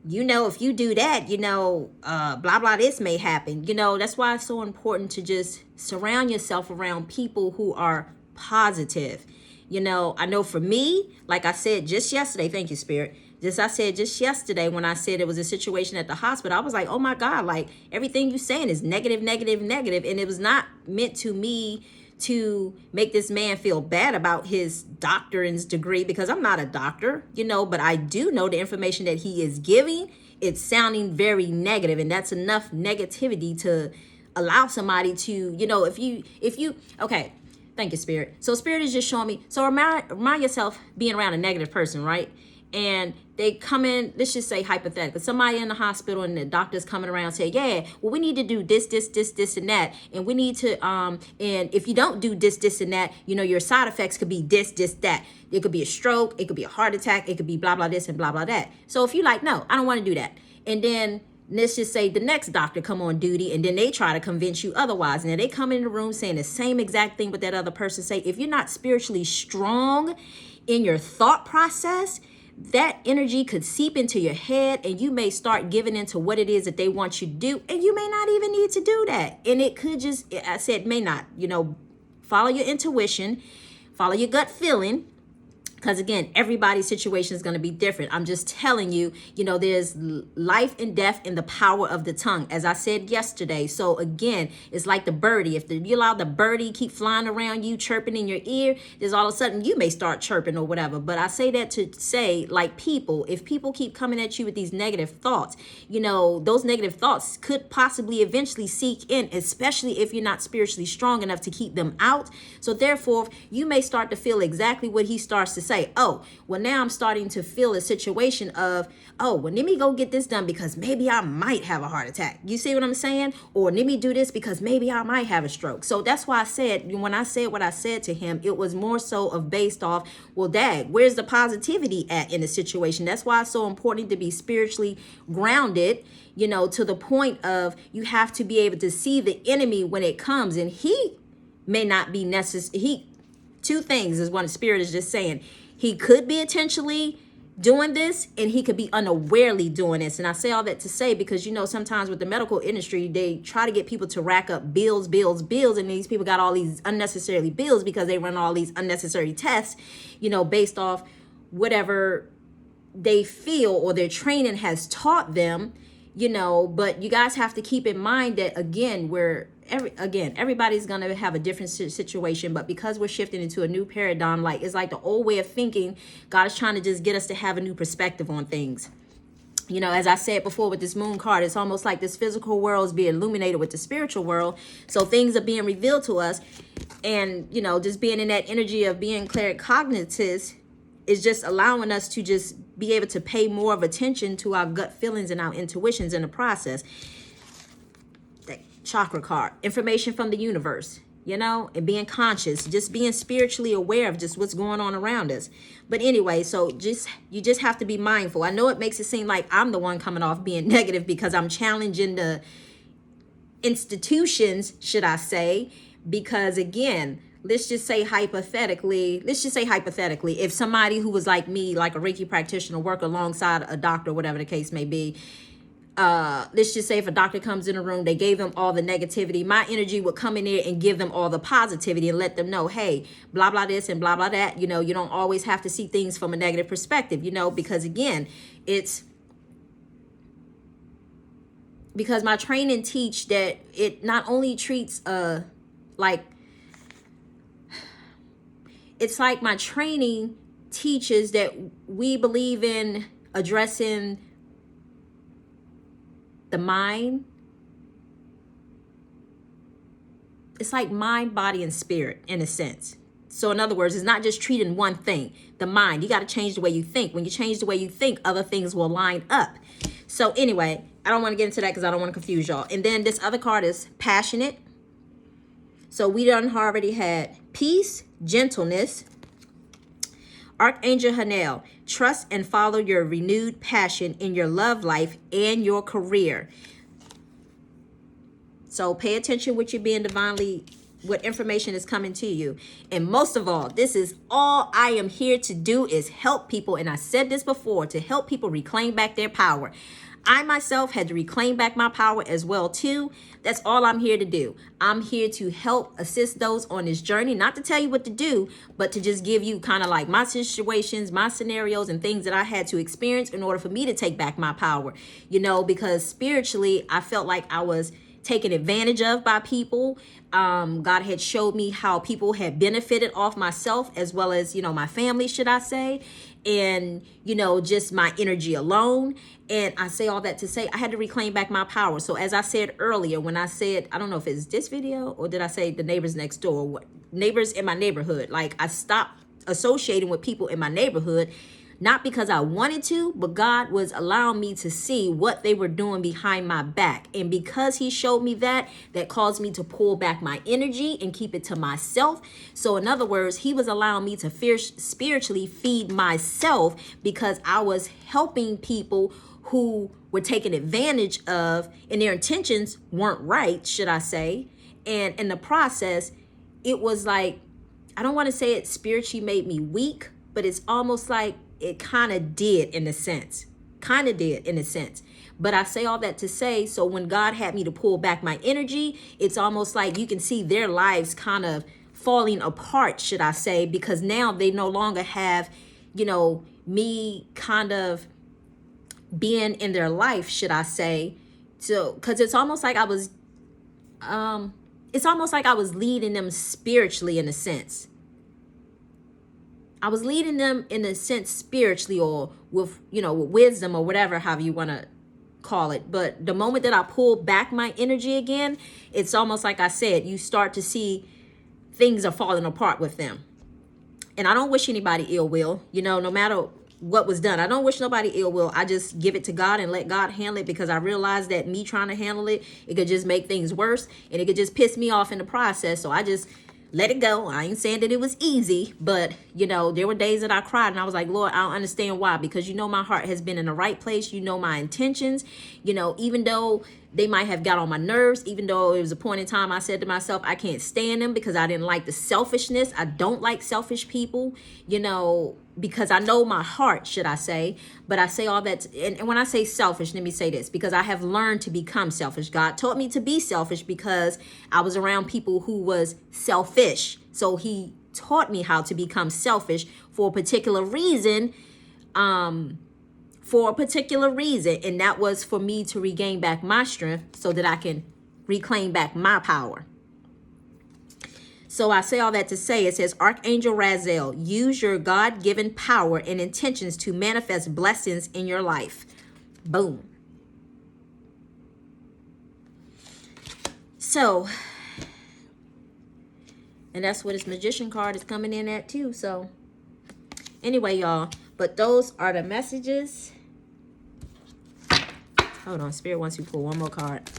you know, if you do that, you know, blah, blah, this may happen. You know, that's why it's so important to just surround yourself around people who are positive. You know, I know for me, like I said just yesterday, thank you, Spirit. I said just yesterday when I said it was a situation at the hospital, I was like, oh my God, like everything you're saying is negative, negative, negative. And it was not meant to me to make this man feel bad about his doctorate's degree, because I'm not a doctor, you know, but I do know the information that he is giving. It's sounding very negative, and that's enough negativity to allow somebody to, you know, if you, okay, thank you, Spirit. So Spirit is just showing me, so remind yourself being around a negative person, right? And they come in, let's just say hypothetically, somebody in the hospital and the doctor's coming around say, yeah, well, we need to do this, and that. And we need to, and if you don't do this, and that, you know, your side effects could be this, that. It could be a stroke. It could be a heart attack. It could be blah, blah, this and blah, blah, that. So if you're like, no, I don't want to do that. And then let's just say the next doctor come on duty and then they try to convince you otherwise. And then they come in the room saying the same exact thing what that other person say. If you're not spiritually strong in your thought process, that energy could seep into your head and you may start giving into what it is that they want you to do. And you may not even need to do that. And it could just, I said, may not, you know, follow your intuition, follow your gut feeling. Because again, everybody's situation is going to be different. I'm just telling you, you know, there's life and death in the power of the tongue, as I said yesterday. So again, it's like the birdie. If you allow the birdie keep flying around you, chirping in your ear, there's all of a sudden you may start chirping or whatever. But I say that to say, like, people, if people keep coming at you with these negative thoughts, you know, those negative thoughts could possibly eventually seek in, especially if you're not spiritually strong enough to keep them out. So therefore, you may start to feel exactly what he starts to say, oh, well, now I'm starting to feel a situation of, oh, well, let me go get this done because maybe I might have a heart attack. You see what I'm saying? Or let me do this because maybe I might have a stroke. So that's why I said, when I said what I said to him, it was more so of based off, well, Dad, where's the positivity at in the situation? That's why it's so important to be spiritually grounded, you know, to the point of you have to be able to see the enemy when it comes. And he may not be necessary. Two things is what the Spirit is just saying. He could be intentionally doing this, and he could be unawarely doing this. And I say all that to say, because, you know, sometimes with the medical industry, they try to get people to rack up bills. And these people got all these unnecessary bills because they run all these unnecessary tests, you know, based off whatever they feel or their training has taught them, you know. But you guys have to keep in mind that, again, everybody's going to have a different situation, but because we're shifting into a new paradigm, like it's like the old way of thinking, God is trying to just get us to have a new perspective on things. You know, as I said before with this moon card, it's almost like this physical world is being illuminated with the spiritual world. So things are being revealed to us, and, you know, just being in that energy of being claircognizant is just allowing us to just be able to pay more of attention to our gut feelings and our intuitions in the process. Chakra card, information from the universe, you know, and being conscious, just being spiritually aware of just what's going on around us. But anyway, so you just have to be mindful. I know it makes it seem like I'm the one coming off being negative because I'm challenging the institutions, should I say, because again, let's just say hypothetically, if somebody who was like me, like a Reiki practitioner, work alongside a doctor, whatever the case may be, let's just say if a doctor comes in a room, they gave them all the negativity, my energy would come in there and give them all the positivity and let them know, hey, blah, blah, this and blah, blah, that. You know, you don't always have to see things from a negative perspective, you know, because again, it's because my training teach that it not only treats, like, it's like my training teaches that we believe in addressing the mind. It's like mind, body, and spirit in a sense. So in other words, it's not just treating one thing, the mind. You got to change the way you think. When you change the way you think, other things will line up. So anyway, I don't want to get into that because I don't want to confuse y'all. And then this other card is passionate. So we done already had peace, gentleness. Archangel Hanel, trust and follow your renewed passion in your love life and your career. So pay attention what you're being divinely, what information is coming to you. And most of all, this is all I am here to do, is help people. And I said this before, to help people reclaim back their power. I myself had to reclaim back my power as well too. That's all I'm here to do. I'm here to help assist those on this journey, not to tell you what to do, but to just give you kind of like my situations, my scenarios, and things that I had to experience in order for me to take back my power, you know, because spiritually, I felt like I was taken advantage of by people. God had showed me how people had benefited off myself as well as, you know, my family, should I say, and, you know, just my energy alone. And I say all that to say I had to reclaim back my power. So as I said earlier, when I said, I don't know if it's this video or did I say the neighbors next door, what neighbors in my neighborhood, like I stopped associating with people in my neighborhood, not because I wanted to, but God was allowing me to see what they were doing behind my back. And because he showed me that caused me to pull back my energy and keep it to myself. So in other words, he was allowing me to spiritually feed myself because I was helping people who were taken advantage of and their intentions weren't right, should I say. And in the process, it was like, I don't want to say it spiritually made me weak, but it's almost like it kind of did in a sense. But I say all that to say, so when God had me to pull back my energy, it's almost like you can see their lives kind of falling apart, should I say, because now they no longer have, you know, me kind of being in their life, should I say. So, because it's almost like I was leading them spiritually in a sense. I was leading them in a sense spiritually, or with, you know, with wisdom or whatever, however you want to call it. But the moment that I pull back my energy again, it's almost like I said, you start to see things are falling apart with them. And I don't wish anybody ill will, you know, no matter what was done. I don't wish nobody ill will. I just give it to God and let God handle it, because I realize that me trying to handle it, it could just make things worse, and it could just piss me off in the process. So I just let it go. I ain't saying that it was easy, but you know, there were days that I cried and I was like, Lord, I don't understand why, because you know my heart has been in the right place. You know my intentions, you know, even though they might have got on my nerves, even though it was a point in time I said to myself, I can't stand them because I didn't like the selfishness. I don't like selfish people, you know, because I know my heart, should I say. But I say all that, and when I say selfish, let me say this, because I have learned to become selfish. God taught me to be selfish because I was around people who was selfish. So he taught me how to become selfish for a particular reason, and that was for me to regain back my strength so that I can reclaim back my power. So I say all that to say, it says, Archangel Raziel, use your God-given power and intentions to manifest blessings in your life. Boom. So, and that's what his magician card is coming in at too. So anyway, y'all, but those are the messages. Hold on, Spirit wants you to pull one more card.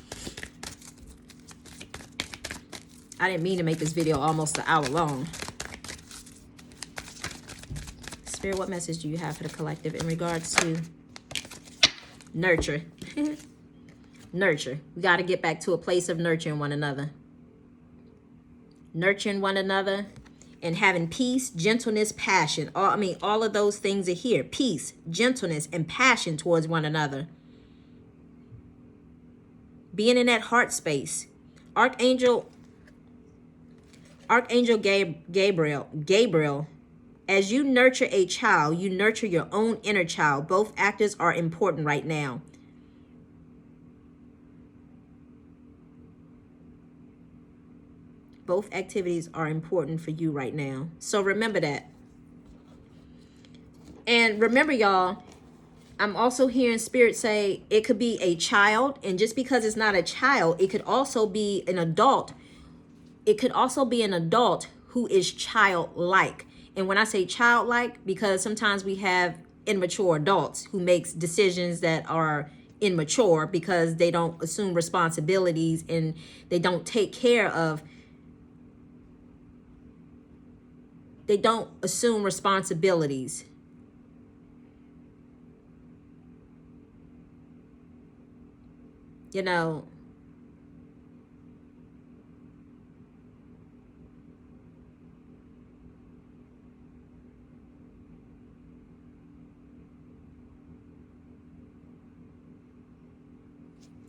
I didn't mean to make this video almost an hour long. Spirit, what message do you have for the collective in regards to nurture? Nurture. We got to get back to a place of nurturing one another. Nurturing one another and having peace, gentleness, passion. All of those things are here. Peace, gentleness, and passion towards one another. Being in that heart space. Archangel Gabriel, as you nurture a child, you nurture your own inner child. Both actors are important right now. Both activities are important for you right now. So remember that. And remember, y'all, I'm also hearing Spirit say it could be a child. And just because it's not a child, it could also be an adult. It could also be an adult who is childlike. And when I say childlike, because sometimes we have immature adults who makes decisions that are immature because they don't assume responsibilities and they don't take care of, they don't assume responsibilities. You know,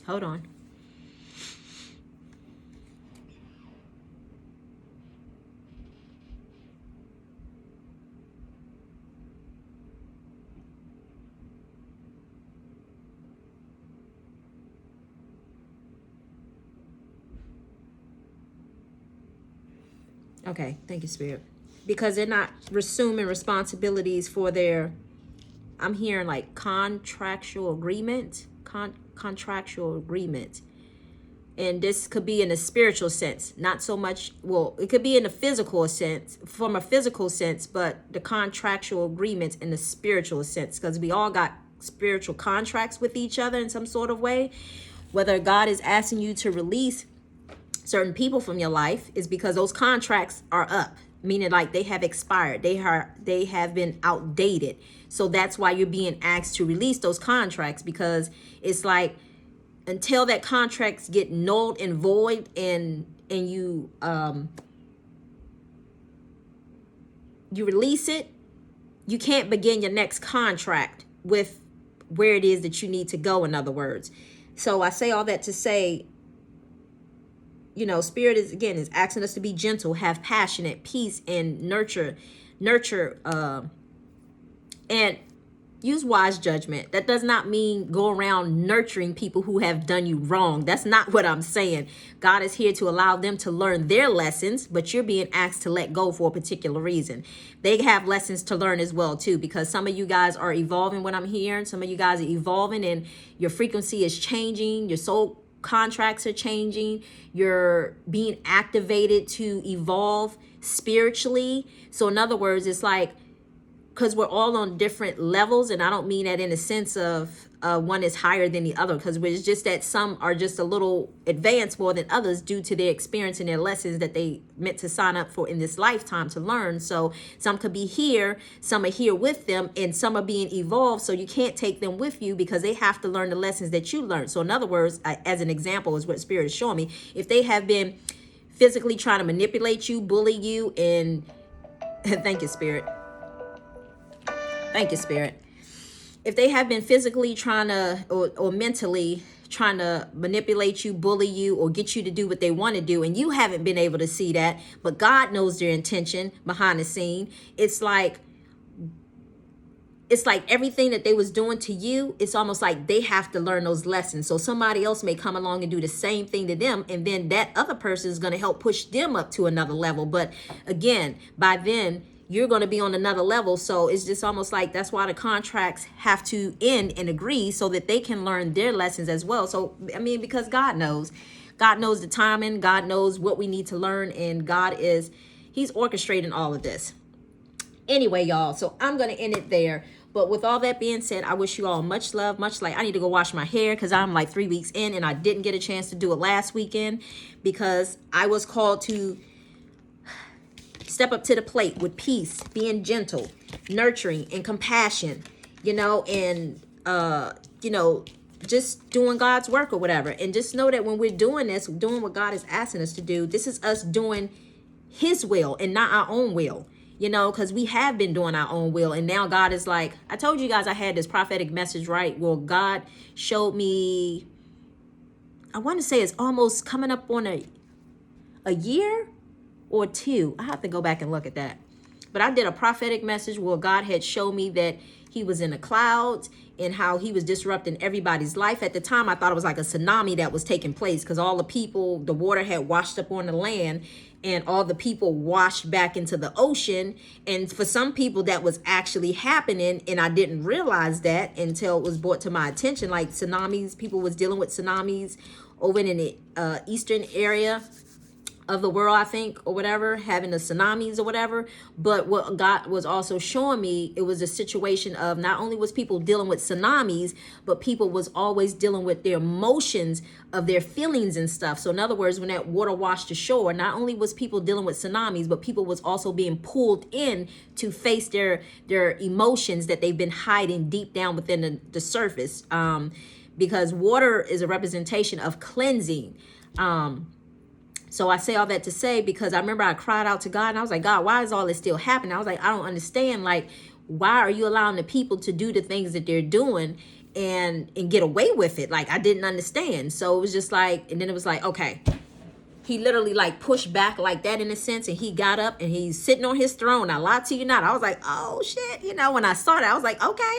hold on. Okay, thank you, Spirit. Because they're not assuming responsibilities for their, I'm hearing like contractual agreement. Contractual agreement. And this could be in a spiritual sense, not so much, well, it could be in a physical sense, from a physical sense, but the contractual agreements in the spiritual sense, because we all got spiritual contracts with each other in some sort of way. Whether God is asking you to release certain people from your life is because those contracts are up, meaning like they have expired, they have been outdated. So that's why you're being asked to release those contracts, because it's like until that contracts get nulled and void and you you release it, you can't begin your next contract with where it is that you need to go, in other words. So I say all that to say, you know, Spirit is asking us to be gentle, have passionate peace, and nurture, and use wise judgment. That does not mean go around nurturing people who have done you wrong. That's not what I'm saying. God is here to allow them to learn their lessons, but you're being asked to let go for a particular reason. They have lessons to learn as well too, because some of you guys are evolving, what I'm hearing. Some of you guys are evolving and your frequency is changing. Your soul contracts are changing. You're being activated to evolve spiritually. So in other words, it's like, because we're all on different levels, and I don't mean that in a sense of one is higher than the other, because it's just that some are just a little advanced more than others due to their experience and their lessons that they meant to sign up for in this lifetime to learn. So some could be here, some are here with them, and some are being evolved, so you can't take them with you because they have to learn the lessons that you learned. So in other words, as an example is what Spirit is showing me, if they have been physically trying to manipulate you, bully you, and thank you, Spirit. Thank you, Spirit. If they have been physically trying to or mentally trying to manipulate you, bully you, or get you to do what they want to do, and you haven't been able to see that, but God knows their intention behind the scene, it's like everything that they was doing to you, it's almost like they have to learn those lessons. So somebody else may come along and do the same thing to them, and then that other person is going to help push them up to another level. But again, by then, you're going to be on another level. So it's just almost like that's why the contracts have to end and agree so that they can learn their lessons as well. So, I mean, because God knows the timing, God knows what we need to learn, and he's orchestrating all of this. Anyway, y'all, so I'm going to end it there. But with all that being said, I wish you all much love, much light. I need to go wash my hair because I'm like 3 weeks in, and I didn't get a chance to do it last weekend because I was called to step up to the plate with peace, being gentle, nurturing, and compassion, and, just doing God's work or whatever. And just know that when we're doing this, doing what God is asking us to do, this is us doing his will and not our own will, because we have been doing our own will. And now God is like, I told you guys I had this prophetic message, right? Well, God showed me, I want to say it's almost coming up on a year or two. I have to go back and look at that. But I did a prophetic message where God had showed me that he was in the clouds and how he was disrupting everybody's life. At the time, I thought it was like a tsunami that was taking place because all the people, the water had washed up on the land and all the people washed back into the ocean. And for some people, that was actually happening. And I didn't realize that until it was brought to my attention. Like tsunamis, people was dealing with tsunamis over in the eastern area of the world, I think, or whatever, having the tsunamis or whatever. But what God was also showing me, it was a situation of not only was people dealing with tsunamis, but people was always dealing with their emotions of their feelings and stuff. So in other words, when that water washed ashore, not only was people dealing with tsunamis, but people was also being pulled in to face their emotions that they've been hiding deep down within the surface. Because water is a representation of cleansing. So I say all that to say, because I remember I cried out to God and I was like, God, why is all this still happening? I was like, I don't understand. Like, why are you allowing the people to do the things that they're doing and get away with it? Like, I didn't understand. So it was just like, and then it was like, okay, he literally like pushed back like that in a sense. And he got up and he's sitting on his throne. I lied to you not. I was like, oh shit. When I saw that, I was like, okay.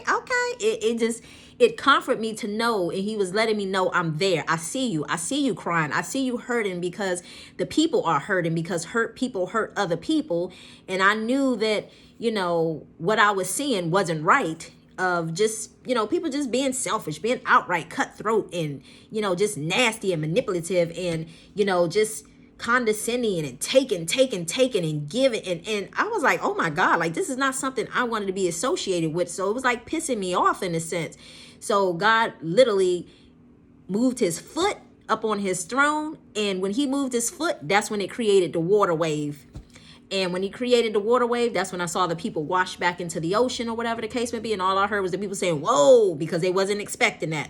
It comforted me to know, and he was letting me know I'm there. I see you crying. I see you hurting because the people are hurting, because hurt people hurt other people. And I knew that, what I was seeing wasn't right, of just, people just being selfish, being outright cutthroat and, just nasty and manipulative and, just condescending and taking and giving. And I was like, oh my God, like this is not something I wanted to be associated with. So it was like pissing me off in a sense. So God literally moved his foot up on his throne. And when he moved his foot, that's when it created the water wave. And when he created the water wave, that's when I saw the people wash back into the ocean or whatever the case may be. And all I heard was the people saying, whoa, because they wasn't expecting that.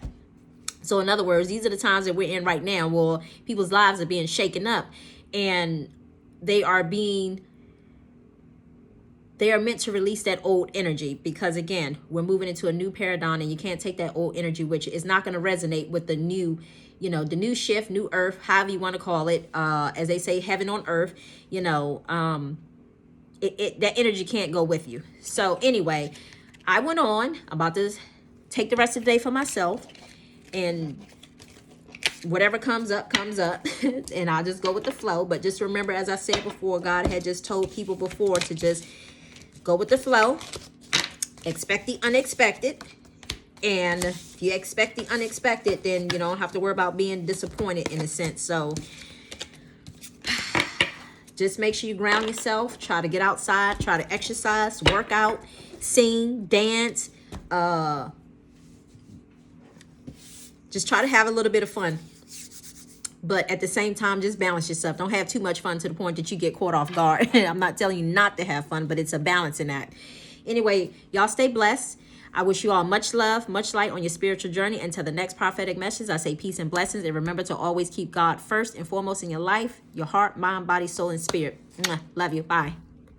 So in other words, these are the times that we're in right now where people's lives are being shaken up and they are meant to release that old energy, because again, we're moving into a new paradigm and you can't take that old energy, which is not going to resonate with the new, the new shift, new earth, however you want to call it, as they say, heaven on earth, that energy can't go with you. So anyway, I went on. I'm about to take the rest of the day for myself, and whatever comes up and I'll just go with the flow. But just remember, as I said before, God had just told people before to just go with the flow, expect the unexpected. And if you expect the unexpected, then you don't have to worry about being disappointed in a sense. So Just make sure you ground yourself. Try to get outside. Try to exercise, work out, sing, dance. Just try to have a little bit of fun. But at the same time, just balance yourself. Don't have too much fun to the point that you get caught off guard. I'm not telling you not to have fun, but it's a balancing act. Anyway, y'all stay blessed. I wish you all much love, much light on your spiritual journey. Until the next prophetic message, I say peace and blessings. And remember to always keep God first and foremost in your life, your heart, mind, body, soul, and spirit. Mwah. Love you. Bye.